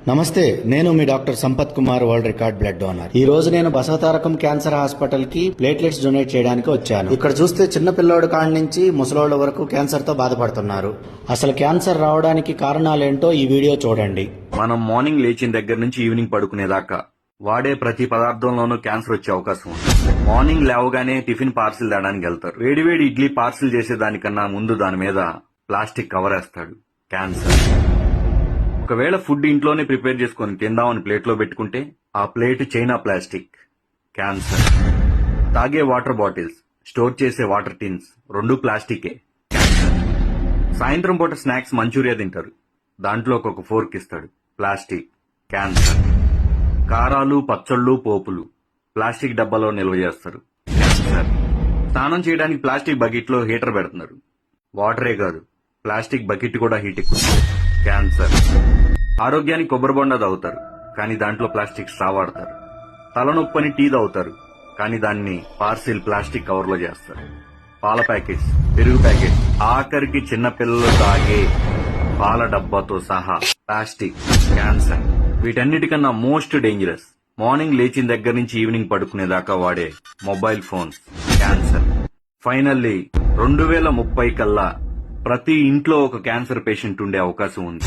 నమస్తే, నేను మీ doctor Sampath Kumar, world record blood donor. ఈ రోజు నేను బసవతారకం క్యాన్సర్ హాస్పిటల్ కి ప్లేట్లెట్స్ డొనేట్ చేయడానికి వచ్చాను. ఇక్కడ చూస్తే చిన్న పిల్లోడు కాడి నుంచి ముసలోళ్ళ వరకు క్యాన్సర్ తో బాధపడుతున్నారు. అసలు క్యాన్సర్ రావడానికి కారణాలేంటో ఈ వీడియో చూడండి. మనం మార్నింగ్ లేచిన దగ్గర నుంచి ఈవినింగ్ పడుకునేదాకా వాడే ప్రతి పదార్థంలోనూ క్యాన్సర్ వచ్చే అవకాశం ఉంది. మార్నింగ్ లేవగానే టిఫిన్ పార్సిల్ తేడానికి వెళ్తారు. వేడివేడి ఇడ్లీ పార్సిల్ చేసేదానికన్నా ముందు దాని మీద ప్లాస్టిక్ కవర్ వేస్తాడు. క్యాన్సర్. ఒకవేళ ఫుడ్ ఇంట్లోనే ప్రిపేర్ చేసుకుని తిందామని ప్లేట్లో పెట్టుకుంటే ఆ ప్లేట్ చైనా ప్లాస్టిక్. క్యాన్సర్. తాగే వాటర్ బాటిల్స్, స్టోర్ చేసే వాటర్ టిన్స్ రెండు ప్లాస్టికే. క్యాన్సర్. సాయంత్రం పూట స్నాక్స్ మంచూరియా తింటారు, దాంట్లో ఒక ఫోర్క్ ఇస్తాడు. ప్లాస్టిక్. క్యాన్సర్. కారాలు, పచ్చళ్ళు, పోపులు ప్లాస్టిక్ డబ్బాలో నిల్వ చేస్తారు. క్యాన్సర్. స్నానం చేయడానికి ప్లాస్టిక్ బకెట్ లో హీటర్ పెడుతున్నారు. వాటరే కాదు, ప్లాస్టిక్ బకెట్ కూడా హీట్ ఎక్కుతుంది. క్యాన్సర్. ఆరోగ్యానికి కొబ్బరి బొండ తాగుతారు, కానీ దాంట్లో ప్లాస్టిక్ స్ట్రా వాడతారు. తలనొప్పని టీ తాగుతారు, కానీ దాన్ని పార్సిల్ ప్లాస్టిక్ కవర్ లో చేస్తారు. పాల ప్యాకెట్స్, పెరుగు ప్యాకెట్స్, ఆఖరికి చిన్న పిల్లలు తాగే పాల డబ్బాతో సహా ప్లాస్టిక్. క్యాన్సర్. వీటన్నిటికన్నా మోస్ట్ డేంజరస్ మార్నింగ్ లేచిన దగ్గర నుంచి ఈవినింగ్ పడుకునేదాకా వాడే మొబైల్ ఫోన్స్. క్యాన్సర్. ఫైనల్లీ 2030 కల్లా ప్రతి ఇంట్లో ఒక క్యాన్సర్ పేషెంట్ ఉండే అవకాశం ఉంది.